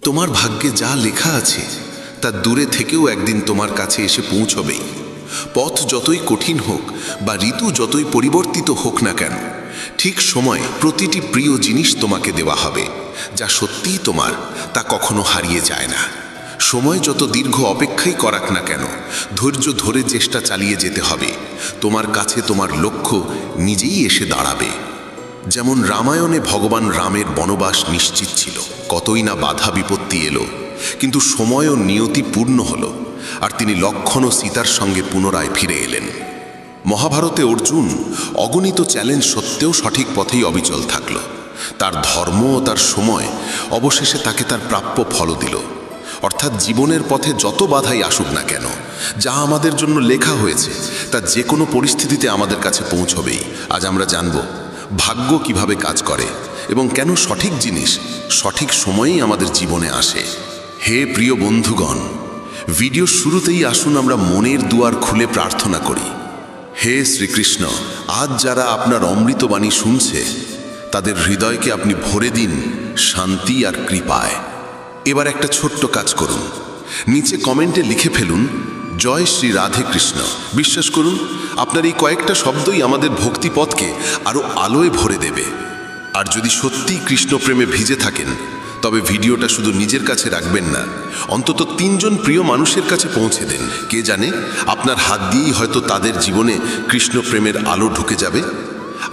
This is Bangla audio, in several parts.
তোমার ভাগ্যে যা লেখা আছে তা দূরে থেকেও একদিন তোমার কাছে এসে পৌঁছবেই। পথ যতই কঠিন হোক বা ঋতু যতই পরিবর্তিত হোক না কেন, ঠিক সময়ে প্রতিটি প্রিয় জিনিস তোমাকে দেওয়া হবে। যা সত্যিই তোমার তা কখনো হারিয়ে যায় না। সময় যত দীর্ঘ অপেক্ষাই করাক না কেন, ধৈর্য ধরে চেষ্টা চালিয়ে যেতে হবে। তোমার কাছে তোমার লক্ষ্য নিজেই এসে দাঁড়াবে। যেমন রামায়ণে ভগবান রামের বনবাস নিশ্চিত ছিল, কতই না বাধা বিপত্তি এলো, কিন্তু সময় ও নিয়তি পূর্ণ হলো, আর তিনি লক্ষ্মণ ও সীতার সঙ্গে পুনরায় ফিরে এলেন। মহাভারতে অর্জুন অগণিত চ্যালেঞ্জ সত্ত্বেও সঠিক পথেই অবিচল থাকল। তার ধর্ম ও তার সময় অবশেষে তাকে তার প্রাপ্য ফল দিল। অর্থাৎ জীবনের পথে যত বাধাই আসুক না কেন, যা আমাদের জন্য লেখা হয়েছে তা যে কোনো পরিস্থিতিতে আমাদের কাছে পৌঁছবেই। আজ আমরা জানব ভাগ্য কিভাবে কাজ করে এবং কেন সঠিক জিনিস সঠিক সময়েই আমাদের জীবনে আসে। হে প্রিয় বন্ধুগণ, ভিডিও শুরুতেই আসুন আমরা মনের দুয়ার খুলে প্রার্থনা করি। হে শ্রীকৃষ্ণ, আজ যারা আপনার অমৃতবাণী শুনছে তাদের হৃদয়কে আপনি ভরে দিন শান্তি আর কৃপায়। এবার একটা ছোট্ট কাজ করুন, নিচে কমেন্টে লিখে ফেলুন জয় শ্রী রাধে কৃষ্ণ। বিশ্বাস করুন, আপনার এই কয়েকটা শব্দই আমাদের ভক্তিপথকে আরও আলোয় ভরে দেবে। আর যদি সত্যিই কৃষ্ণ প্রেমে ভিজে থাকেন, তবে ভিডিওটা শুধু নিজের কাছে রাখবেন না, অন্তত 3 জন প্রিয় মানুষের কাছে পৌঁছে দেন। কে জানে, আপনার হাত দিয়েই হয়তো তাদের জীবনে কৃষ্ণ প্রেমের আলো ঢুকে যাবে।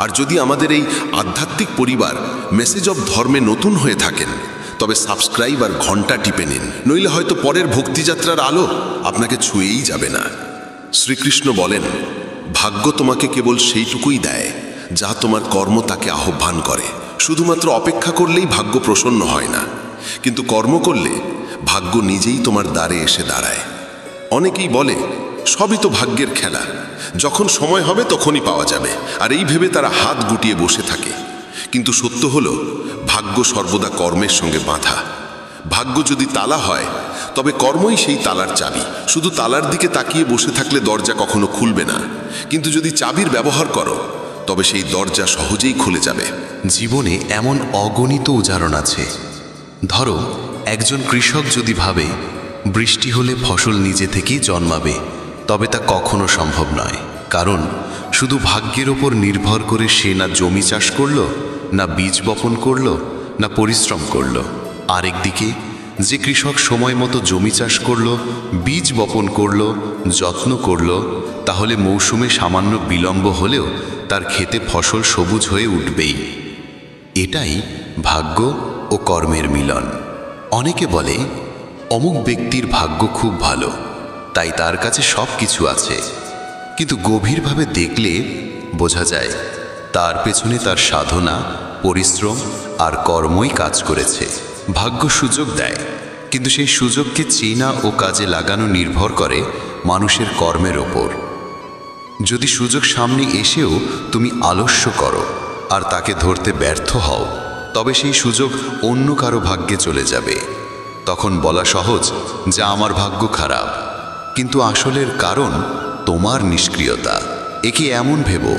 আর যদি আমাদের এই আধ্যাত্মিক পরিবার মেসেজ অব ধর্মে নতুন হয়ে থাকেন, তবে সাবস্ক্রাইব আর ঘন্টা টিপে নিন, নইলে হয়তো পরের ভক্তিযাত্রার আলো আপনাকে ছুঁয়েই যাবে না। শ্রীকৃষ্ণ বলেন, ভাগ্য তোমাকে কেবল সেইটুকুই দেয় যা তোমার কর্ম তাকে আহ্বান করে। শুধুমাত্র অপেক্ষা করলেই ভাগ্য প্রসন্ন হয় না, কিন্তু কর্ম করলে ভাগ্য নিজেই তোমার দ্বারে এসে দাঁড়ায়। অনেকেই বলে সবই তো ভাগ্যের খেলা, যখন সময় হবে তখনই পাওয়া যাবে, আর এই ভেবে তারা হাত গুটিয়ে বসে থাকে। কিন্তু সত্য হলো, ভাগ্য সর্বদা কর্মের সঙ্গে বাঁধা। ভাগ্য যদি তালা হয়, তবে কর্মই সেই তালার চাবি। শুধু তালার দিকে তাকিয়ে বসে থাকলে দরজা কখনো খুলবে না, কিন্তু যদি চাবির ব্যবহার করো তবে সেই দরজা সহজেই খুলে যাবে। জীবনে এমন অগণিত উদাহরণ আছে। ধরো, একজন কৃষক যদি ভাবে বৃষ্টি হলে ফসল নিজে থেকেই জন্মাবে, তবে তা কখনো সম্ভব নয়। কারণ শুধু ভাগ্যের ওপর নির্ভর করে সে না জমি চাষ করলো, না বীজ বপন করলো, না পরিশ্রম করলো। আরেকদিকে যে কৃষক সময় মতো জমি চাষ করলো, বীজ বপন করলো, যত্ন করলো, তাহলে মৌসুমে সামান্য বিলম্ব হলেও তার ক্ষেতে ফসল সবুজ হয়ে উঠবেই। এটাই ভাগ্য ও কর্মের মিলন। অনেকে বলে অমুক ব্যক্তির ভাগ্য খুব ভালো, তাই তার কাছে সব কিছু আছে, কিন্তু গভীরভাবে দেখলে বোঝা যায় তার পেছনে তার সাধনা, পরিশ্রম আর কর্মই কাজ করেছে। ভাগ্য সুযোগ দেয়, কিন্তু সেই সুযোগকে চেনা ও কাজে লাগানো নির্ভর করে মানুষের কর্মের ওপর। যদি সুযোগ সামনে এসেও তুমি আলস্য করো আর তাকে ধরতে ব্যর্থ হও, তবে সেই সুযোগ অন্য কারো ভাগ্যে চলে যাবে। তখন বলা সহজ যে আমার ভাগ্য খারাপ, কিন্তু আসলের কারণ তোমার নিষ্ক্রিয়তা। একে এমন ভেবো,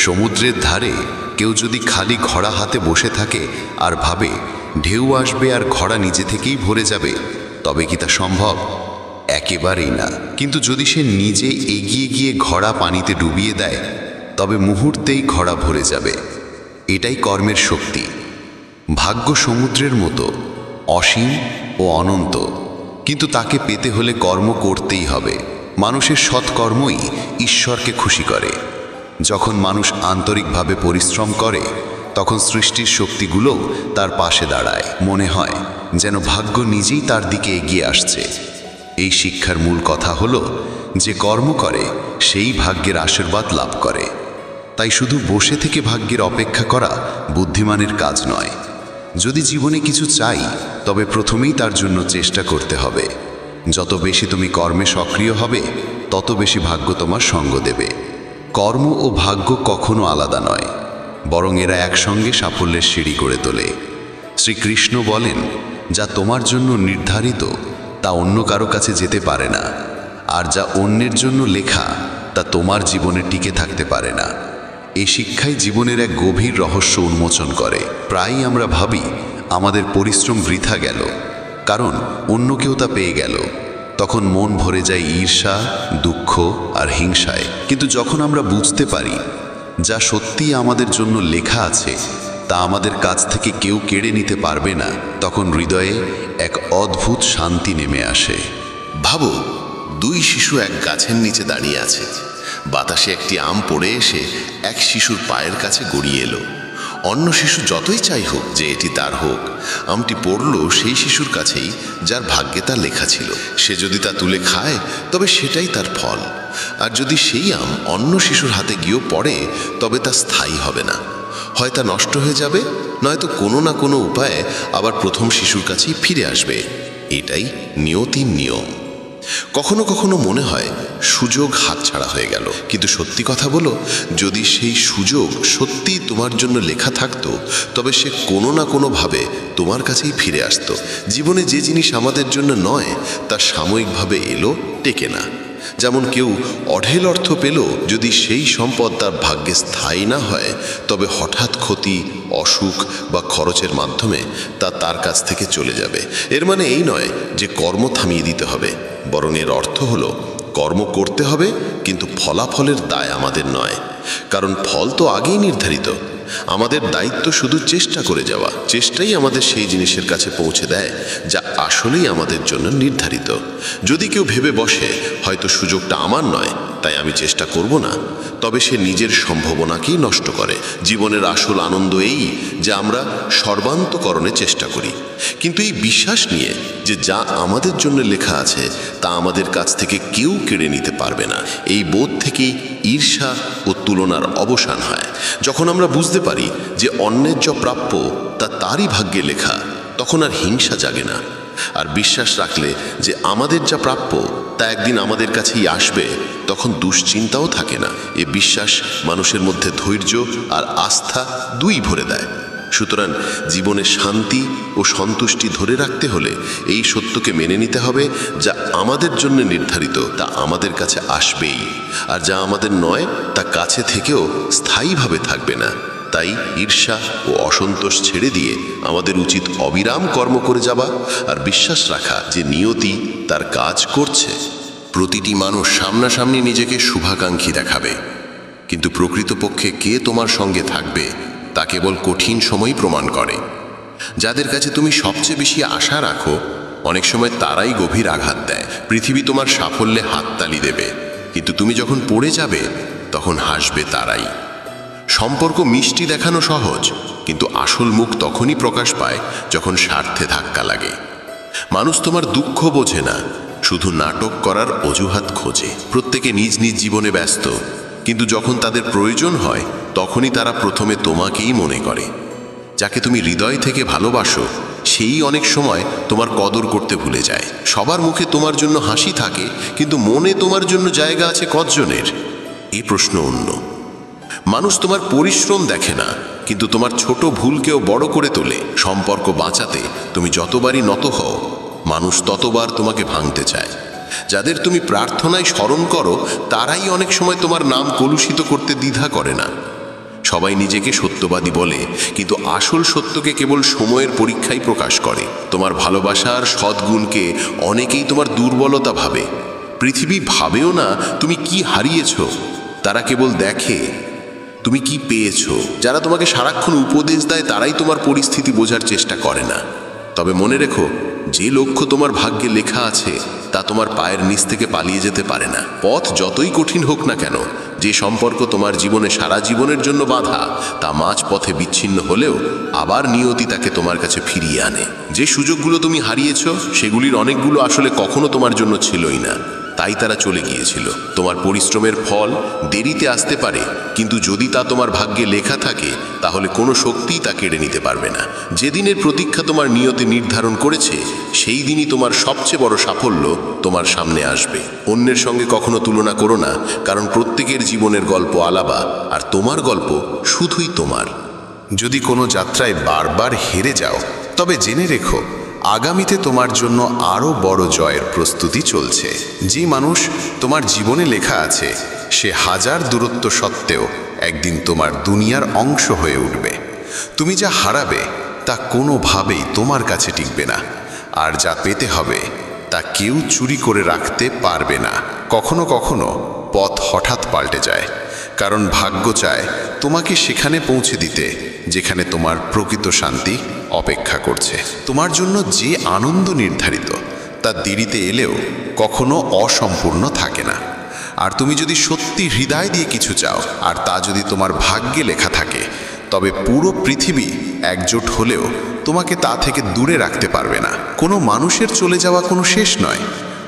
সমুদ্রের ধারে কেউ যদি খালি ঘোড়া হাতে বসে থাকে আর ভাবে ঢেউ আসবে আর ঘোড়া নিজে থেকেই ভরে যাবে, তবে কি তা সম্ভব? একেবারেই না। কিন্তু যদি সে নিজে এগিয়ে গিয়ে ঘোড়া পানিতে ডুবিয়ে দেয়, তবে মুহূর্তেই ঘোড়া ভরে যাবে। এটাই কর্মের শক্তি। ভাগ্য সমুদ্রের মতো অসীম ও অনন্ত, কিন্তু তাকে পেতে হলে কর্ম করতেই হবে। মানুষের সৎকর্মই ঈশ্বরকে খুশি করে। যখন মানুষ আন্তরিকভাবে পরিশ্রম করে, তখন সৃষ্টির শক্তিগুলোও তার পাশে দাঁড়ায়। মনে হয় যেন ভাগ্য নিজেই তার দিকে এগিয়ে আসছে। এই শিক্ষার মূল কথা হলো যে কর্ম করে সেই ভাগ্যের আশীর্বাদ লাভ করে। তাই শুধু বসে থেকে ভাগ্যের অপেক্ষা করা বুদ্ধিমানের কাজ নয়। যদি জীবনে কিছু চাই, তবে প্রথমেই তার জন্য চেষ্টা করতে হবে। যত বেশি তুমি কর্মে সক্রিয় হবে, তত বেশি ভাগ্য তোমার সঙ্গ দেবে। কর্ম ও ভাগ্য কখনো আলাদা নয়, বরং এরা একসঙ্গে সাফল্যের সিঁড়ি করে তোলে। শ্রীকৃষ্ণ বলেন, যা তোমার জন্য নির্ধারিত তা অন্য কারো কাছে যেতে পারে না, আর যা অন্যের জন্য লেখা তা তোমার জীবনে টিকে থাকতে পারে না। এই শিক্ষাই জীবনের এক গভীর রহস্য উন্মোচন করে। প্রায়ই আমরা ভাবি আমাদের পরিশ্রম বৃথা গেল, কারণ অন্য কেউ তা পেয়ে গেল। তখন মন ভরে যায় ঈর্ষা, দুঃখ আর হিংসায়। কিন্তু যখন আমরা বুঝতে পারি যা সত্যি আমাদের জন্য লেখা আছে তা আমাদের কাছ থেকে কেউ কেড়ে নিতে পারবে না, তখন হৃদয়ে এক অদ্ভুত শান্তি নেমে আসে। ভাবো, দুই শিশু এক গাছের নিচে দাঁড়িয়ে আছে। বাতাসে একটি আম পড়ে এসে এক শিশুর পায়ের কাছে গড়িয়ে এলো। অন্য শিশু যতই চাই হোক যে এটি তার হোক, আমটি পড়ল সেই শিশুর কাছেই যার ভাগ্যে তা লেখা ছিল। সে যদি তা তুলে খায় তবে সেটাই তার ফল, আর যদি সেই আম অন্য শিশুর হাতে গিয়েও পড়ে তবে তা স্থায়ী হবে না। হয় তা নষ্ট হয়ে যাবে, নয়তো কোনো না কোনো উপায়ে আবার প্রথম শিশুর কাছেই ফিরে আসবে। এটাই নিয়তির নিয়ম। কখনো কখনো মনে হয় সুযোগ হাতছাড়া হয়ে গেল, কিন্তু সত্যি কথা বলো, যদি সেই সুযোগ সত্যিই তোমার জন্য লেখা থাকতো তবে সে কোনো না কোনোভাবে তোমার কাছেই ফিরে আসতো। জীবনে যে জিনিস আমাদের জন্য নয় তা সাময়িকভাবে এলো, টেকে না। যেমন কেউ অঢেল অর্থ পেল, যদি সেই সম্পদ তার ভাগ্যে স্থায়ী না হয় তবে হঠাৎ ক্ষতি, অসুখ বা খরচের মাধ্যমে তা তার কাছ থেকে চলে যাবে। এর মানে এই নয় যে কর্ম থামিয়ে দিতে হবে, বরং এর অর্থ হলো কর্ম করতে হবে, কিন্তু ফলাফলের দায় আমাদের নয়, কারণ ফল তো আগেই নির্ধারিত। আমাদের দায়িত্ব শুধু চেষ্টা করে যাওয়া। চেষ্টাই আমাদের সেই জিনিসের কাছে পৌঁছে দেয় যা আসলেই আমাদের জন্য নির্ধারিত। যদি কেউ ভেবে বসে হয়তো সুযোগটা আমার নয় তাই আমি চেষ্টা করব না, তবে সে নিজের সম্ভাবনাকেই নষ্ট করে। জীবনের আসল আনন্দ এই যে আমরা সর্বান্তকরণে চেষ্টা করি, কিন্তু এই বিশ্বাস নিয়ে যে যা আমাদের জন্য লেখা আছে তা আমাদের কাছ থেকে কেউ কেড়ে নিতে পারবে না। এই বোধ থেকেই ঈর্ষা ও তুলনার অবসান হয়। যখন আমরা বুঝতে পারি যে অন্যের যা প্রাপ্য তা তারই ভাগ্যে লেখা, তখন আর হিংসা জাগে না। আর বিশ্বাস রাখলে যে আমাদের যা প্রাপ্য তা একদিন আমাদের কাছেই আসবে, তখন দুশ্চিন্তাও থাকে না। এ বিশ্বাস মানুষের মধ্যে ধৈর্য আর আস্থা দুই ভরে দেয়। সুতরাং জীবনে শান্তি ও সন্তুষ্টি ধরে রাখতে হলে এই সত্যকে মেনে নিতে হবে, যা আমাদের জন্য নির্ধারিত তা আমাদের কাছে আসবেই, আর যা আমাদের নয় তা কাছে থেকেও স্থায়ীভাবে থাকবে না। তাই ঈর্ষা ও অসন্তোষ ছেড়ে দিয়ে আমাদের উচিত অবিরাম কর্ম করে যাওয়া আর বিশ্বাস রাখা যে নিয়তি তার কাজ করছে। প্রতিটি মানুষ সামনাসামনি নিজেকে শুভাকাঙ্ক্ষী দেখাবে, কিন্তু প্রকৃতপক্ষে কে তোমার সঙ্গে থাকবে তা কেবল কঠিন সময়ই প্রমাণ করে। যাদের কাছে তুমি সবচেয়ে বেশি আশা রাখো অনেক সময় তারাই গভীর আঘাত দেয়। পৃথিবী তোমার সাফল্যে হাততালি দেবে, কিন্তু তুমি যখন পড়ে যাবে তখন হাসবে তারাই। সম্পর্ক মিষ্টি দেখানো সহজ, কিন্তু আসল মুখ তখনই প্রকাশ পায় যখন স্বার্থে ধাক্কা লাগে। মানুষ তোমার দুঃখ বোঝে না, শুধু নাটক করার অজুহাত খোঁজে। প্রত্যেকে নিজ নিজ জীবনে ব্যস্ত, কিন্তু যখন তাদের প্রয়োজন হয় তখনই তারা প্রথমে তোমাকেই মনে করে। যাকে তুমি হৃদয় থেকে ভালোবাসো সেই অনেক সময় তোমার কদর করতে ভুলে যায়। সবার মুখে তোমার জন্য হাসি থাকে, কিন্তু মনে তোমার জন্য জায়গা আছে কতজনের? এই প্রশ্ন অন্য। মানুষ তোমার পরিশ্রম দেখে না, কিন্তু তোমার ছোট ভুলকেও বড় করে তোলে। সম্পর্ক বাঁচাতে তুমি যতবারই নত হও, মানুষ ততবার তোমাকে ভাঙতে চায়। যাদের তুমি প্রার্থনায় স্মরণ করো তারাই অনেক সময় তোমার নাম কলুষিত করতে দ্বিধা করে না। সবাই নিজেকে সত্যবাদী বলে, কিন্তু আসল সত্যকে কেবল সময়ের পরীক্ষাই প্রকাশ করে। তোমার ভালোবাসার সদ্গুণকে অনেকেই তোমার দুর্বলতা ভাবে। পৃথিবী ভাবেও না তুমি কি হারিয়েছ, তারা কেবল দেখে তুমি কি পেয়েছ। যারা তোমাকে সারাক্ষণ উপদেশ দেয় তারাই তোমার পরিস্থিতি বোঝার চেষ্টা করে না। তবে মনে রেখো, যে লক্ষ্য তোমার ভাগ্যে লেখা আছে তা তোমার পায়ের নিচ থেকে পালিয়ে যেতে পারে না। পথ যতই কঠিন হোক না কেন, যে সম্পর্ক তোমার জীবনে সারা জীবনের জন্য বাঁধা তা মাঝ পথে বিচ্ছিন্ন হলেও আবার নিয়তি তাকে তোমার কাছে ফিরিয়ে আনে। যে সুযোগগুলো তুমি হারিয়েছ সেগুলির অনেকগুলো আসলে কখনো তোমার জন্য ছিলই না, তাই তারা চলে গিয়েছিল। তোমার পরিশ্রমের ফল দেরিতে আসতে পারে, কিন্তু যদি তা তোমার ভাগ্যে লেখা থাকে তাহলে কোনো শক্তিই তা কেড়ে নিতে পারবে না। যেদিনের প্রতীক্ষা তোমার নিয়তে নির্ধারণ করেছে সেই দিনই তোমার সবচেয়ে বড় সাফল্য তোমার সামনে আসবে। অন্যের সঙ্গে কখনো তুলনা করো না, কারণ প্রত্যেকের জীবনের গল্প আলাদা, আর তোমার গল্প শুধুই তোমার। যদি কোনো যাত্রায় বারবার হেরে যাও তবে জেনে রেখো আগামীতে তোমার জন্য আরও বড় জয়ের প্রস্তুতি চলছে। যে মানুষ তোমার জীবনে লেখা আছে সে হাজার দূরত্ব সত্ত্বেও একদিন তোমার দুনিয়ার অংশ হয়ে উঠবে। তুমি যা হারাবে তা কোনোভাবেই তোমার কাছে টিকবে না, আর যা পেতে হবে তা কেউ চুরি করে রাখতে পারবে না। কখনো কখনো পথ হঠাৎ পাল্টে যায়, কারণ ভাগ্য চায় তোমাকে সেখানে পৌঁছে দিতে যেখানে তোমার প্রকৃত শান্তি অপেক্ষা করছে। তোমার জন্য যে আনন্দ নির্ধারিত তা দেরিতে এলেও কখনো অসম্পূর্ণ থাকে না। আর তুমি যদি সত্যি হৃদয় দিয়ে কিছু চাও, আর তা যদি তোমার ভাগ্যে লেখা থাকে, তবে পুরো পৃথিবী একজোট হলেও তোমাকে তা থেকে দূরে রাখতে পারবে না। কোনো মানুষের চলে যাওয়া কোনো শেষ নয়,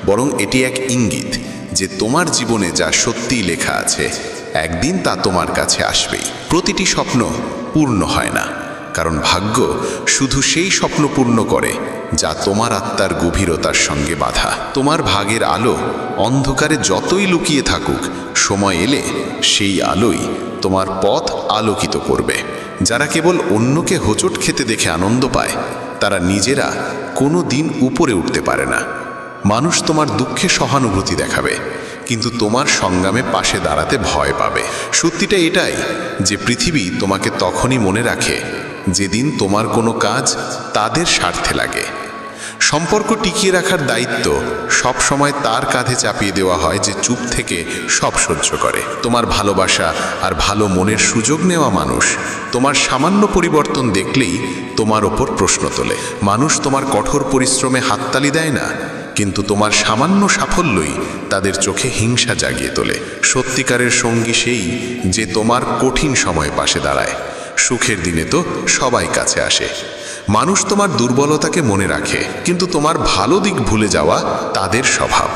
বরং এটি এক ইঙ্গিত যে তোমার জীবনে যা সত্যিই লেখা আছে একদিন তা তোমার কাছে আসবেই। প্রতিটি স্বপ্ন পূর্ণ হয় না, কারণ ভাগ্য শুধু সেই স্বপ্ন পূর্ণ করে যা তোমার আত্মার গভীরতার সঙ্গে বাঁধা। তোমার ভাগের আলো অন্ধকারে যতই লুকিয়ে থাকুক, সময় এলে সেই আলোই তোমার পথ আলোকিত করবে। যারা কেবল অন্যকে হোঁচট খেতে দেখে আনন্দ পায়, তারা নিজেরা কোনো দিন উপরে উঠতে পারে না। মানুষ তোমার দুঃখে সহানুভূতি দেখাবে, কিন্তু তোমার সংগ্রামে পাশে দাঁড়াতে ভয় পাবে। সত্যিটা এটাই যে পৃথিবী তোমাকে তখনই মনে রাখে যেদিন তোমার কোনো কাজ তাদের স্বার্থে লাগে। সম্পর্ক টিকিয়ে রাখার দায়িত্ব সব সময় তার কাঁধে চাপিয়ে দেওয়া হয় যে চুপ থেকে সব সহ্য করে। তোমার ভালোবাসা আর ভালো মনের সুযোগ নেওয়া মানুষ তোমার সামান্য পরিবর্তন দেখলেই তোমার ওপর প্রশ্ন তোলে। মানুষ তোমার কঠোর পরিশ্রমে হাততালি দেয় না, কিন্তু তোমার সামান্য সাফল্যই তাদের চোখে হিংসা জাগিয়ে তোলে। সত্যিকারের সঙ্গী সেই যে তোমার কঠিন সময়ে পাশে দাঁড়ায়। সুখের দিনে তো সবাই কাছে আসে। মানুষ তোমার দুর্বলতাকে মনে রাখে, কিন্তু তোমার ভালো দিক ভুলে যাওয়া তাদের স্বভাব।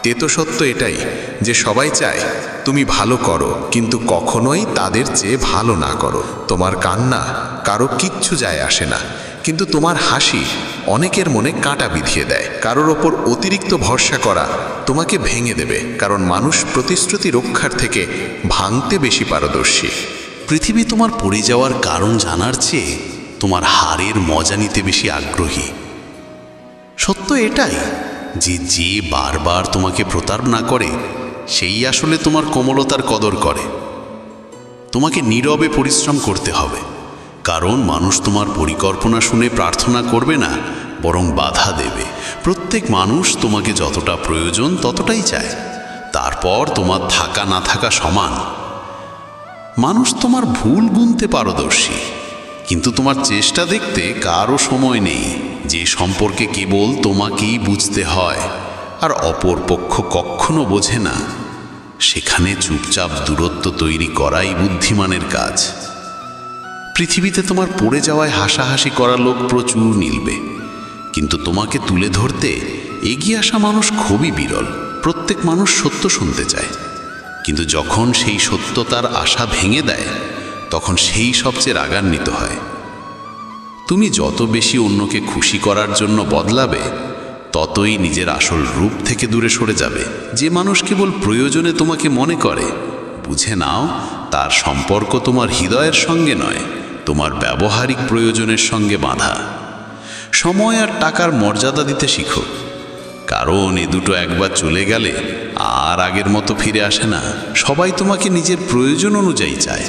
তেতো সত্য এটাই যে সবাই চায় তুমি ভালো করো, কিন্তু কখনোই তাদের চেয়ে ভালো না করো। তোমার কান্না কারো কিচ্ছু যায় আসে না, কিন্তু তোমার হাসি অনেকের মনে কাঁটা বিঁধিয়ে দেয়। কারোর ওপর অতিরিক্ত ভরসা করা তোমাকে ভেঙে দেবে, কারণ মানুষ প্রতিশ্রুতি রক্ষার থেকে ভাঙতে বেশি পারদর্শী। পৃথিবী তোমার পড়ে যাওয়ার কারণ জানার চেয়ে তোমার হারের মজা নিতে বেশি আগ্রহী। সত্য এটাই যে বারবার তোমাকে প্রতারণা করে সেই আসলে তোমার কোমলতার কদর করে। তোমাকে নীরবে পরিশ্রম করতে হবে, কারণ মানুষ তোমার পরিকল্পনা শুনে প্রার্থনা করবে না, বরং বাধা দেবে। প্রত্যেক মানুষ তোমাকে যতটা প্রয়োজন ততটাই চায়, তারপর তোমার থাকা না থাকা সমান। মানুষ তোমার ভুল গুনতে পারদর্শী, কিন্তু তোমার চেষ্টা দেখতে কারও সময় নেই। যে সম্পর্কে কেবল তোমাকেই বুঝতে হয় আর অপর পক্ষ কখনো বোঝে না, সেখানে চুপচাপ দূরত্ব তৈরি করাই বুদ্ধিমানের কাজ। পৃথিবীতে তোমার পড়ে যাওয়ায় হাসাহাসি করা লোক প্রচুর মিলবে, কিন্তু তোমাকে তুলে ধরতে এগিয়ে আসা মানুষ খুবই বিরল। প্রত্যেক মানুষ সত্য শুনতে চায়, কিন্তু যখন সেই সত্য তার আশা ভেঙে দেয়, তখন সেই সবচেয়ে রাগান্বিত হয়। তুমি যত বেশি অন্যকে খুশি করার জন্য বদলাবে, ততই নিজের আসল রূপ থেকে দূরে সরে যাবে। যে মানুষ কেবল প্রয়োজনে তোমাকে মনে করে, বুঝে নাও তার সম্পর্ক তোমার হৃদয়ের সঙ্গে নয়, তোমার ব্যবহারিক প্রয়োজনের সঙ্গে বাঁধা। সময় আর টাকার মর্যাদা দিতে শিখো, কারণ এ দুটো একবার চলে গেলে আর আগের মতো ফিরে আসে না। সবাই তোমাকে নিজের প্রয়োজন অনুযায়ী চায়।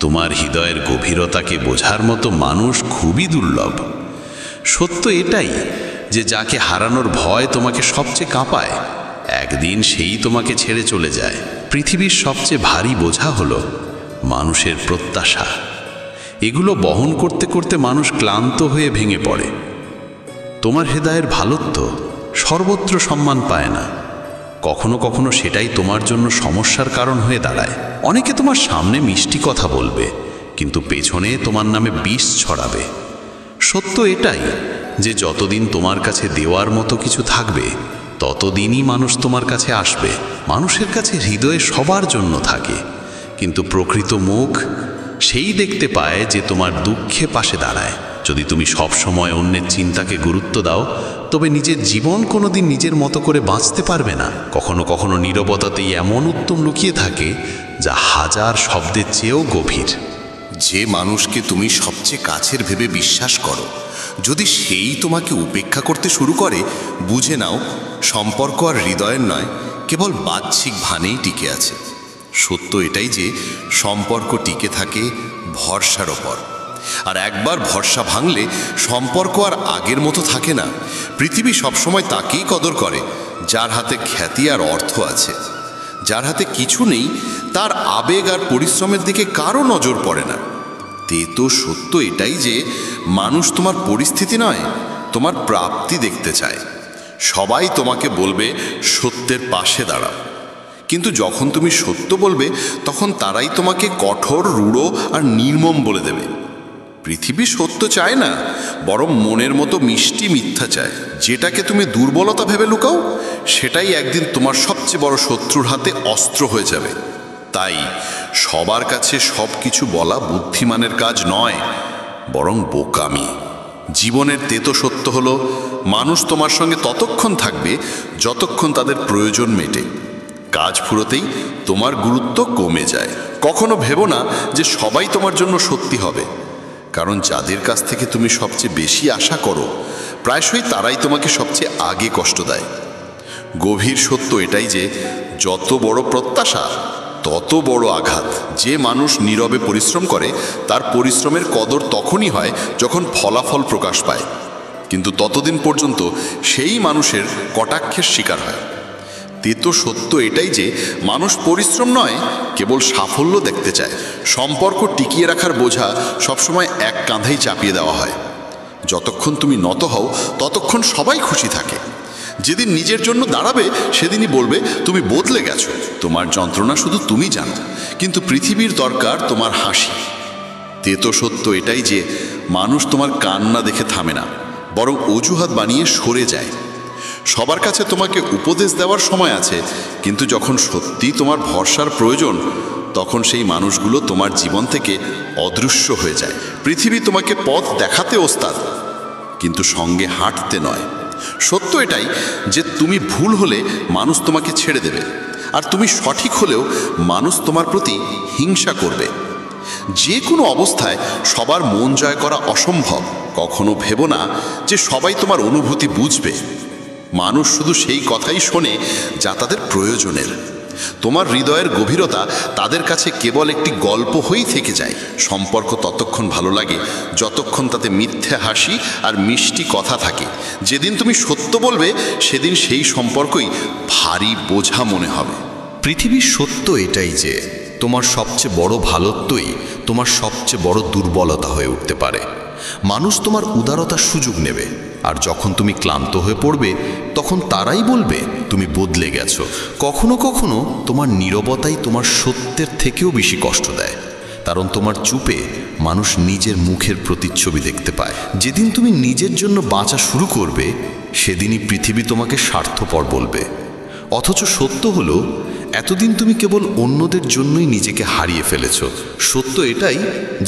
তোমার হৃদয়ের গভীরতাকে বোঝার মতো মানুষ খুবই দুর্লভ। সত্য এটাই যে যাকে হারানোর ভয় তোমাকে সবচেয়ে কাঁপায়, একদিন সেই তোমাকে ছেড়ে চলে যায়। পৃথিবীর সবচেয়ে ভারী বোঝা হলো মানুষের প্রত্যাশা। এগুলো বহন করতে করতে মানুষ ক্লান্ত হয়ে ভেঙে পড়ে। তোমার হৃদয়ের ভালোত্ব সর্বত্র সম্মান পায় না। কখনো কখনো সেটাই তোমার জন্য সমস্যার কারণ হয়ে দাঁড়ায়। অনেকে তোমার সামনে মিষ্টি কথা বলবে, কিন্তু পেছনে তোমার নামে বিষ ছড়াবে। সত্য এটাই যে যতদিন তোমার কাছে দেওয়ার মতো কিছু থাকবে, ততদিনই মানুষ তোমার কাছে আসবে। মানুষের কাছে হৃদয়ে সবার জন্য থাকে, কিন্তু প্রকৃত মুখ সেই দেখতে পায় যে তোমার দুঃখে পাশে দাঁড়ায়। যদি তুমি সব সময় অন্যের চিন্তাকে গুরুত্ব দাও, তবে নিজের জীবন কোনোদিন নিজের মতো করে বাঁচতে পারবে না। কখনো কখনো নীরবতাতেই এমন উত্তম লুকিয়ে থাকে যা হাজার শব্দের চেয়েও গভীর। যে মানুষকে তুমি সবচেয়ে কাছের ভেবে বিশ্বাস করো, যদি সেই তোমাকে উপেক্ষা করতে শুরু করে, বুঝে নাও সম্পর্ক আর হৃদয়ের নয়, কেবল বাহ্যিক ভানেই টিকে আছে। সত্য এটাই যে সম্পর্ক টিকে থাকে ভরসার ওপর, আর একবার ভরসা ভাঙলে সম্পর্ক আর আগের মতো থাকে না। পৃথিবী সবসময় তাকেই কদর করে যার হাতে খ্যাতি আর অর্থ আছে। যার হাতে কিছু নেই তার আবেগ আর পরিশ্রমের দিকে কারো নজর পড়ে না। তো সত্য এটাই যে মানুষ তোমার পরিস্থিতি নয়, তোমার প্রাপ্তি দেখতে চায়। সবাই তোমাকে বলবে সত্যের পাশে দাঁড়াও, কিন্তু যখন তুমি সত্য বলবে তখন তারাই তোমাকে কঠোর, রূঢ় আর নির্মম বলে দেবে। পৃথিবী সত্য চায় না, বরং মনের মতো মিষ্টি মিথ্যা চায়। যেটাকে তুমি দুর্বলতা ভেবে লুকাও, সেটাই একদিন তোমার সবচেয়ে বড় শত্রুর হাতে অস্ত্র হয়ে যাবে। তাই সবার কাছে সব কিছু বলা বুদ্ধিমানের কাজ নয়, বরং বোকামি। জীবনের তেতো সত্য হলো মানুষ তোমার সঙ্গে ততক্ষণ থাকবে যতক্ষণ তাদের প্রয়োজন মেটে। কাজ ফুরোতেই তোমার গুরুত্ব কমে যায়। কখনো ভেবো না যে সবাই তোমার জন্য সত্যি হবে, কারণ যাদের কাছ থেকে তুমি সবচেয়ে বেশি আশা করো প্রায়শই তারাই তোমাকে সবচেয়ে আগে কষ্ট দেয়। গভীর সত্য এটাই যে যত বড় প্রত্যাশা তত বড় আঘাত। যে মানুষ নীরবে পরিশ্রম করে তার পরিশ্রমের কদর তখনই হয় যখন ফলাফল প্রকাশ পায়, কিন্তু ততদিন পর্যন্ত সেই মানুষের কটাক্ষের শিকার হয়। তেতো সত্য এটাই যে মানুষ পরিশ্রম নয়, কেবল সাফল্য দেখতে চায়। সম্পর্ক টিকিয়ে রাখার বোঝা সবসময় এক কাঁধেই চাপিয়ে দেওয়া হয়। যতক্ষণ তুমি নত হও ততক্ষণ সবাই খুশি থাকে। যেদিন নিজের জন্য দাঁড়াবে সেদিনই বলবে তুমি বদলে গেছো। তোমার যন্ত্রণা শুধু তুমি জানো, কিন্তু পৃথিবীর দরকার তোমার হাসি। তেতো সত্য এটাই যে মানুষ তোমার কান্না দেখে থামে না, বরং অজুহাত বানিয়ে সরে যায়। সবার কাছে তোমাকে উপদেশ দেওয়ার সময় আছে, কিন্তু যখন সত্যি তোমার ভরসার প্রয়োজন তখন সেই মানুষগুলো তোমার জীবন থেকে অদৃশ্য হয়ে যায়। পৃথিবী তোমাকে পথ দেখাতে ওস্তাদ, কিন্তু সঙ্গে হাঁটতে নয়। সত্য এটাই যে তুমি ভুল হলে মানুষ তোমাকে ছেড়ে দেবে, আর তুমি সঠিক হলেও মানুষ তোমার প্রতি হিংসা করবে। যে কোনো অবস্থায় সবার মন জয় করা অসম্ভব। কখনো ভেবো না যে সবাই তোমার অনুভূতি বুঝবে। মানুষ শুধু সেই কথাই শোনে যা তাদের প্রয়োজনের। তোমার হৃদয়ের গভীরতা তাদের কাছে কেবল একটি গল্প হয়েই থেকে যায়। সম্পর্ক ততক্ষণ ভালো লাগে যতক্ষণ তাতে মিথ্যে হাসি আর মিষ্টি কথা থাকে। যেদিন তুমি সত্য বলবে সেদিন সেই সম্পর্কই ভারী বোঝা মনে হবে। পৃথিবীর সত্য এটাই যে তোমার সবচেয়ে বড় ভালোত্বই তোমার সবচেয়ে বড় দুর্বলতা হয়ে উঠতে পারে। মানুষ তোমার উদারতার সুযোগ নেবে, আর যখন তুমি ক্লান্ত হয়ে পড়বে তখন তারাই বলবে তুমি বদলে গেছো। কখনো কখনো তোমার নীরবতাই তোমার সত্যের থেকেও বেশি কষ্ট দেয়, কারণ তোমার চুপে মানুষ নিজের মুখের প্রতিচ্ছবি দেখতে পায়। যেদিন তুমি নিজের জন্য বাঁচা শুরু করবে সেদিনই পৃথিবী তোমাকে স্বার্থপর বলবে। অথচ সত্য হলো এতদিন তুমি কেবল অন্যদের জন্যই নিজেকে হারিয়ে ফেলেছ। সত্য এটাই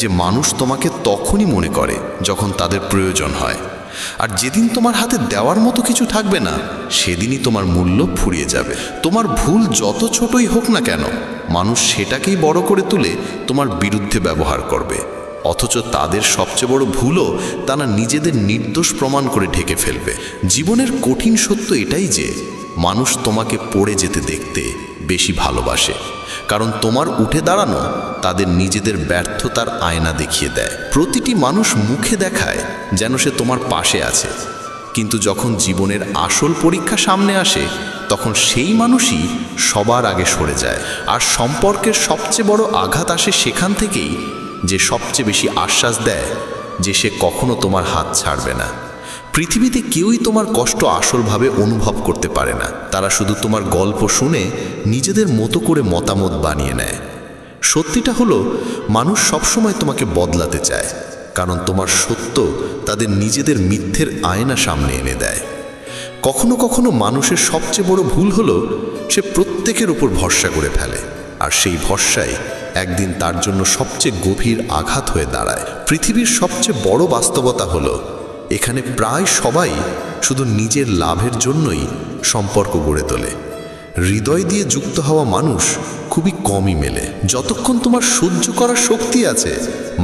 যে মানুষ তোমাকে তখনই মনে করে যখন তাদের প্রয়োজন হয়, আর যেদিন তোমার হাতে দেওয়ার মতো কিছু থাকবে না সেদিনই তোমার মূল্য ফুরিয়ে যাবে। তোমার ভুল যত ছোটই হোক না কেন, মানুষ সেটাকেই বড় করে তুলে তোমার বিরুদ্ধে ব্যবহার করবে। অথচ তাদের সবচেয়ে বড় ভুলও তারা নিজেদের নির্দোষ প্রমাণ করে ঢেকে ফেলবে। জীবনের কঠিন সত্য এটাই যে মানুষ তোমাকে পড়ে যেতে দেখতে বেশি ভালোবাসে, কারণ তোমার উঠে দাঁড়ানো তাদের নিজেদের ব্যর্থতার আয়না দেখিয়ে দেয়। প্রতিটি মানুষ মুখে দেখায় যেন সে তোমার পাশে আছে, কিন্তু যখন জীবনের আসল পরীক্ষা সামনে আসে তখন সেই মানুষই সবার আগে সরে যায়। আর সম্পর্কের সবচেয়ে বড় আঘাত আসে সেখান থেকেই যে সবচেয়ে বেশি আশ্বাস দেয় যে সে কখনো তোমার হাত ছাড়বে না। পৃথিবীতে কেউই তোমার কষ্ট আসলভাবে অনুভব করতে পারে না। তারা শুধু তোমার গল্প শুনে নিজেদের মতো করে মতামত বানিয়ে নেয়। সত্যিটা হলো মানুষ সবসময় তোমাকে বদলাতে চায়, কারণ তোমার সত্য তাদের নিজেদের মিথ্যের আয়না সামনে এনে দেয়। কখনো কখনো মানুষের সবচেয়ে বড় ভুল হলো সে প্রত্যেকের উপর ভরসা করে ফেলে, আর সেই ভরসাই একদিন তার জন্য সবচেয়ে গভীর আঘাত হয়ে দাঁড়ায়। পৃথিবীর সবচেয়ে বড় বাস্তবতা হলো এখানে প্রায় সবাই শুধু নিজের লাভের জন্যই সম্পর্ক গড়ে তোলে। হৃদয় দিয়ে যুক্ত হওয়া মানুষ খুবই কমই মেলে। যতক্ষণ তোমার সহ্য করার শক্তি আছে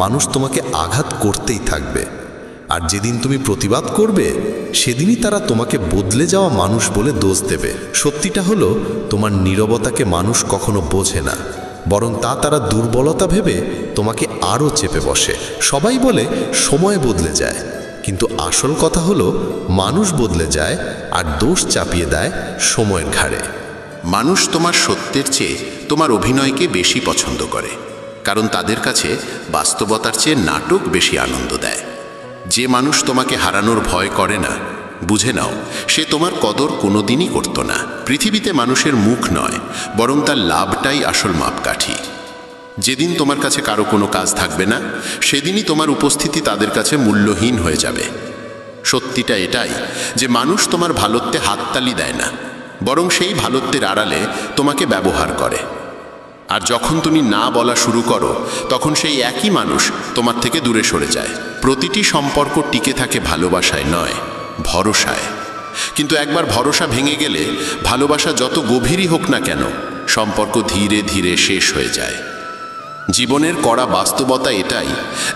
মানুষ তোমাকে আঘাত করতেই থাকবে, আর যেদিন তুমি প্রতিবাদ করবে সেদিনই তারা তোমাকে বদলে যাওয়া মানুষ বলে দোষ দেবে। সত্যিটা হলো তোমার নীরবতাকে মানুষ কখনো বোঝে না, বরং তা তারা দুর্বলতা ভেবে তোমাকে আরও চেপে বসে। সবাই বলে সময় বদলে যায়, কিন্তু আসল কথা হলো মানুষ বদলে যায় আর দোষ চাপিয়ে দেয় সময়ের ঘাড়ে। মানুষ তোমার সত্যের চেয়ে তোমার অভিনয়কে বেশি পছন্দ করে, কারণ তাদের কাছে বাস্তবতার চেয়ে নাটক বেশি আনন্দ দেয়। যে মানুষ তোমাকে হারানোর ভয় করে না, বুঝে নাও সে তোমার কদর কোনোদিনই করত না। পৃথিবীতে মানুষের মুখ নয়, বরং তার লাভটাই আসল মাপকাঠি। যেদিন তোমার কাছে কারো কোনো কাজ থাকবে না, সেদিনই তোমার উপস্থিতি তাদের কাছে মূল্যহীন হয়ে যাবে। সত্যিটা এটাই যে মানুষ তোমার ভালোত্বে হাততালি দেয় না, বরং সেই ভালোত্বের আড়ালে তোমাকে ব্যবহার করে। আর যখন তুমি না বলা শুরু করো, তখন সেই একই মানুষ তোমার থেকে দূরে সরে যায়। প্রতিটি সম্পর্ক টিকে থাকে ভালোবাসায় নয়, ভরসায়। কিন্তু একবার ভরসা ভেঙে গেলে ভালোবাসা যত গভীরই হোক না কেন, সম্পর্ক ধীরে ধীরে শেষ হয়ে যায়। জীবনের কড়া বাস্তবতা এটাই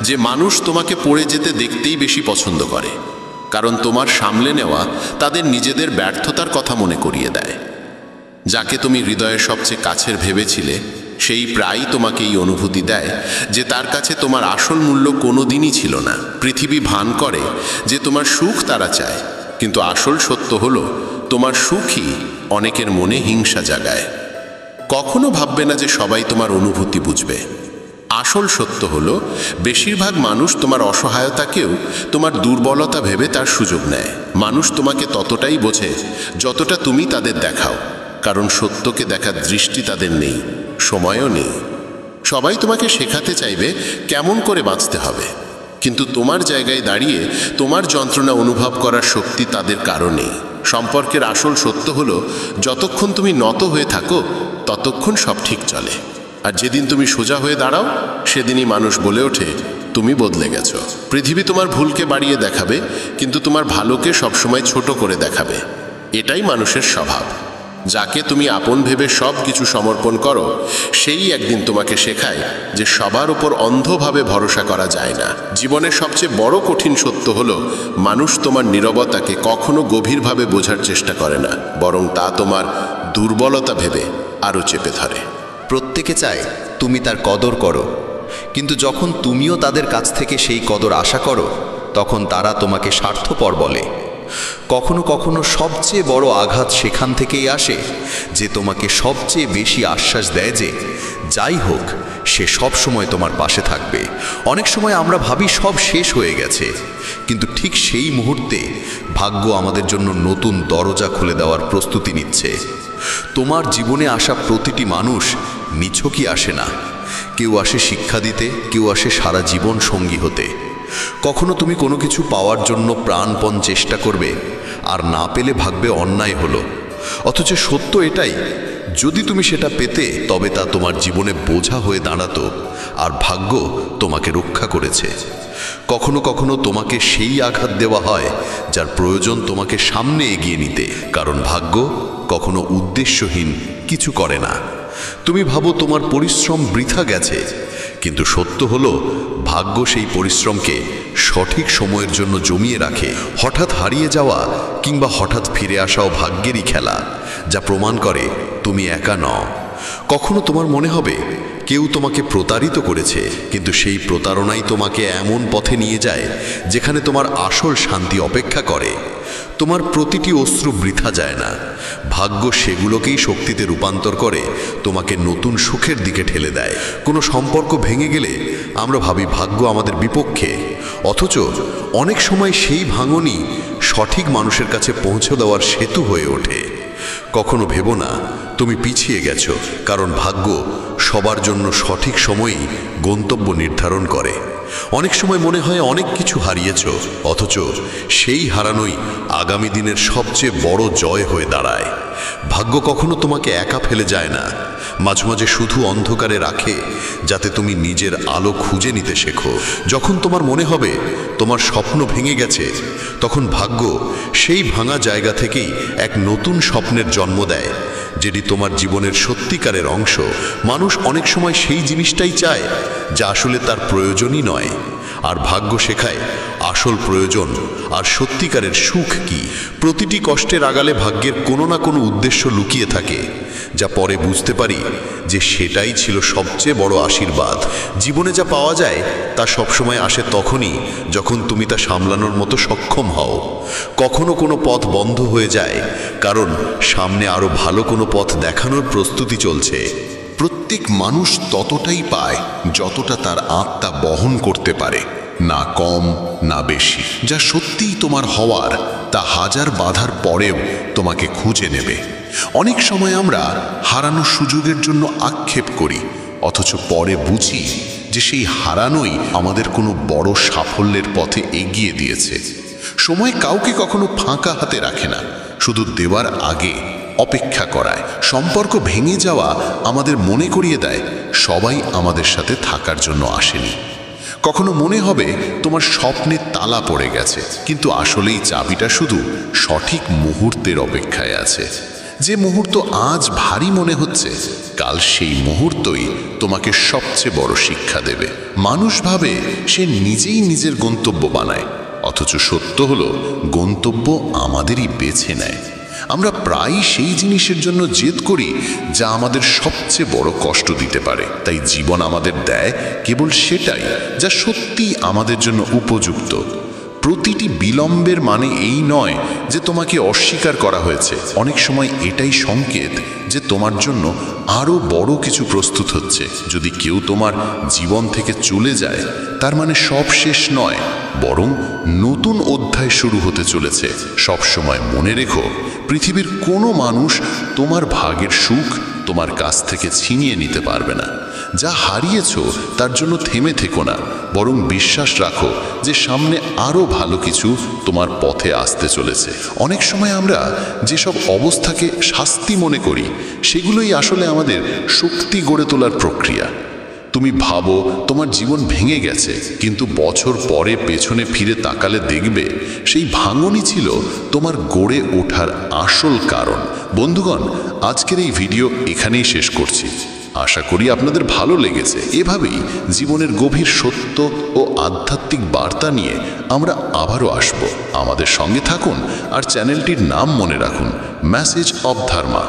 যে মানুষ তোমাকে পড়ে যেতে দেখতেই বেশি পছন্দ করে, কারণ তোমার সামলে নেওয়া তাদের নিজেদের ব্যর্থতার কথা মনে করিয়ে দেয়। যাকে তুমি হৃদয়ের সবচেয়ে কাছের ভেবেছিলে, সেই প্রায়ই তোমাকে এই অনুভূতি দেয় যে তার কাছে তোমার আসল মূল্য কোনো দিনই ছিল না। পৃথিবী ভান করে যে তোমার সুখ তারা চায়, কিন্তু আসল সত্য হলো তোমার সুখই অনেকের মনে হিংসা জাগায়। কখনো ভাববে না যে সবাই তোমার অনুভূতি বুঝবে। আসল সত্য হলো বেশিরভাগ মানুষ তোমার অসহায়তাকেও তোমার দুর্বলতা ভেবে তার সুযোগ নেয়। মানুষ তোমাকে ততটাই বোঝে যতটা তুমি তাদের দেখাও, কারণ সত্যকে দেখার দৃষ্টি তাদের নেই, সময়ও নেই। সবাই তোমাকে শেখাতে চাইবে কেমন করে বাঁচতে হবে, কিন্তু তোমার জায়গায় দাঁড়িয়ে তোমার যন্ত্রণা অনুভব করার শক্তি তাদের কারণেই। সম্পর্কের আসল সত্য হলো যতক্ষণ তুমি নত হয়ে থাকো, ততক্ষণ সব ঠিক চলে। আর যেদিন তুমি সোজা হয়ে দাঁড়াও, সেদিনই মানুষ বলে ওঠে তুমি বদলে গেছো। পৃথিবী তোমার ভুলকে বাড়িয়ে দেখাবে, কিন্তু তোমার ভালোকে সবসময় ছোট করে দেখাবে। এটাই মানুষের স্বভাব। যাকে তুমি আপন ভেবে সব কিছু সমর্পণ করো, সেই একদিন তোমাকে শেখায় যে সবার উপর অন্ধভাবে ভরসা করা যায় না। জীবনের সবচেয়ে বড় কঠিন সত্য হলো মানুষ তোমার নীরবতাকে কখনো গভীরভাবে বোঝার চেষ্টা করে না, বরং তা তোমার দুর্বলতা ভেবে আরও চেপে ধরে। প্রত্যেকে চায় তুমি তার কদর করো, কিন্তু যখন তুমিও তাদের কাছ থেকে সেই কদর আশা করো, তখন তারা তোমাকে স্বার্থপর বলে। কখনো কখনো সবচেয়ে বড় আঘাত সেখান থেকেই আসে যে তোমাকে সবচেয়ে বেশি আশ্বাস দেয় যে যাই হোক সে সব সময় তোমার পাশে থাকবে। অনেক সময় আমরা ভাবি সব শেষ হয়ে গেছে, কিন্তু ঠিক সেই মুহূর্তে ভাগ্য আমাদের জন্য নতুন দরজা খুলে দেওয়ার প্রস্তুতি নিচ্ছে। তোমার জীবনে আসা প্রতিটি মানুষ নিছকই আসে না। কেউ আসে শিক্ষা দিতে, কেউ আসে সারা জীবন সঙ্গী হতে। কখনো তুমি কোনো কিছু পাওয়ার জন্য প্রাণপণ চেষ্টা করবে, আর না পেলে ভাববে অন্যায় হলো। অথচ সত্য এটাই, যদি তুমি সেটা পেতে তবে তা তোমার জীবনে বোঝা হয়ে দাঁড়াতো, আর ভাগ্য তোমাকে রক্ষা করেছে। কখনো কখনো তোমাকে সেই আঘাত দেওয়া হয় যার প্রয়োজন তোমাকে সামনে এগিয়ে নিতে, কারণ ভাগ্য কখনো উদ্দেশ্যহীন কিছু করে না। তুমি ভাবো তোমার পরিশ্রম বৃথা গেছে, কিন্তু সত্য হলো ভাগ্য সেই পরিশ্রমকে সঠিক সময়ের জন্য জমিয়ে রাখে। হঠাৎ হারিয়ে যাওয়া কিংবা হঠাৎ ফিরে আসাও ভাগ্যেরই খেলা, যা প্রমাণ করে তুমি একা নও। কখনো তোমার মনে হবে কেউ তোমাকে প্রতারিত করেছে, কিন্তু সেই প্রতারণাই তোমাকে এমন পথে নিয়ে যায় যেখানে তোমার আসল শান্তি অপেক্ষা করে। তোমার প্রতিটি অশ্রু বৃথা যায় না, ভাগ্য সেগুলোকেই শক্তিতে রূপান্তর করে তোমাকে নতুন সুখের দিকে ঠেলে দেয়। কোনো সম্পর্ক ভেঙে গেলে আমরা ভাবি ভাগ্য আমাদের বিপক্ষে, অথচ অনেক সময় সেই ভাঙনই সঠিক মানুষের কাছে পৌঁছে দেওয়ার সেতু হয়ে ওঠে। কখনো ভেবো না তুমি পিছিয়ে গেছো, কারণ ভাগ্য সবার জন্য সঠিক সময়েই গন্তব্য নির্ধারণ করে। অনেক সময় মনে হয় অনেক কিছু হারিয়েছ, অথচ সেই হারানোই আগামী দিনের সবচেয়ে বড় জয় হয়ে দাঁড়ায়। ভাগ্য কখনো তোমাকে একা ফেলে যায় না, মাঝে মাঝে শুধু অন্ধকারে রাখে যাতে তুমি নিজের আলো খুঁজে নিতে শেখো। যখন তোমার মনে হবে তোমার স্বপ্ন ভেঙে গেছে, তখন ভাগ্য সেই ভাঙা জায়গা থেকেই এক নতুন স্বপ্নের জন্ম দেয়, যেটি তোমার জীবনের সত্যিকারের অংশ। মানুষ অনেক সময় সেই জিনিসটাই চায় যা আসলে তার প্রয়োজনই নয়, আর ভাগ্য শেখায় আসল প্রয়োজন আর সত্যিকারের সুখ কি। প্রতিটি কষ্টের আড়ালে ভাগ্যের কোনো না কোনো উদ্দেশ্য লুকিয়ে থাকে, যা পরে বুঝতে পারি যে সেটাই ছিল সবচেয়ে বড় আশীর্বাদ। জীবনে যা পাওয়া যায় তা সবসময় আসে তখনই যখন তুমি তা সামলানোর মতো সক্ষম হও। কখনো কোনো পথ বন্ধ হয়ে যায় কারণ সামনে আরো ভালো কোনো পথ দেখানোর প্রস্তুতি চলছে। প্রত্যেক মানুষ ততটাই পায় যতটা তার আত্মা বহন করতে পারে, না কম না বেশি। যা সত্যিই তোমার হওয়ার তা হাজার বাধার পরেও তোমাকে খুঁজে নেবে। অনেক সময় আমরা হারানো সুযোগের জন্য আক্ষেপ করি, অথচ পরে বুঝি যে সেই হারানোই আমাদের কোনো বড় সাফল্যের পথে এগিয়ে দিয়েছে। সময় কাউকে কখনো ফাঁকা হাতে রাখে না, শুধু দেওয়ার আগে অপেক্ষা করায়। সম্পর্ক ভেঙে যাওয়া আমাদের মনে করিয়ে দেয় সবাই আমাদের সাথে থাকার জন্য আসেনি। কখনো মনে হবে তোমার স্বপ্নে তালা পড়ে গেছে, কিন্তু আসলেই চাবিটা শুধু সঠিক মুহূর্তের অপেক্ষায় আছে। যে মুহূর্ত আজ ভারী মনে হচ্ছে, কাল সেই মুহূর্তই তোমাকে সবচেয়ে বড় শিক্ষা দেবে। মানুষ ভাবে সে নিজেই নিজের গন্তব্য বানায়, অথচ সত্য হলো গন্তব্য আমাদেরই বেছে নেয়। আমরা প্রায়ই সেই জিনিসের জন্য জেদ করি যা আমাদের সবচেয়ে বড় কষ্ট দিতে পারে। তাই জীবন আমাদের দেয় কেবল সেটাই যা সত্যিই আমাদের জন্য উপযুক্ত। প্রতিটি বিলম্বের মানে এই নয় যে তোমাকে অস্বীকার করা হয়েছে, অনেক সময় এটাই সংকেত যে তোমার জন্য আরও বড় কিছু প্রস্তুত হচ্ছে। যদি কেউ তোমার জীবন থেকে চলে যায়, তার মানে সব শেষ নয়, বরং নতুন অধ্যায় শুরু হতে চলেছে। সবসময় মনে রেখো, পৃথিবীর কোনো মানুষ তোমার ভাগের সুখ তোমার কাছ থেকে ছিনিয়ে নিতে পারবে না। যা হারিয়েছ তার জন্য থেমে থেকো না, বরং বিশ্বাস রাখো যে সামনে আরও ভালো কিছু তোমার পথে আসতে চলেছে। অনেক সময় আমরা যেসব অবস্থাকে শাস্তি মনে করি, সেগুলোই আসলে আমাদের শক্তি গড়ে তোলার প্রক্রিয়া। তুমি ভাবো তোমার জীবন ভেঙে গেছে, কিন্তু বছর পরে পেছনে ফিরে তাকালে দেখবে সেই ভাঙনই ছিল তোমার গড়ে ওঠার আসল কারণ। বন্ধুগণ, আজকের এই ভিডিও এখানেই শেষ করছি। আশা করি আপনাদের ভালো লেগেছে। এভাবেই জীবনের গভীর সত্য ও আধ্যাত্মিক বার্তা নিয়ে আমরা আবারও আসব। আমাদের সঙ্গে থাকুন আর চ্যানেলটির নাম মনে রাখুন, মেসেজ অব ধর্মা।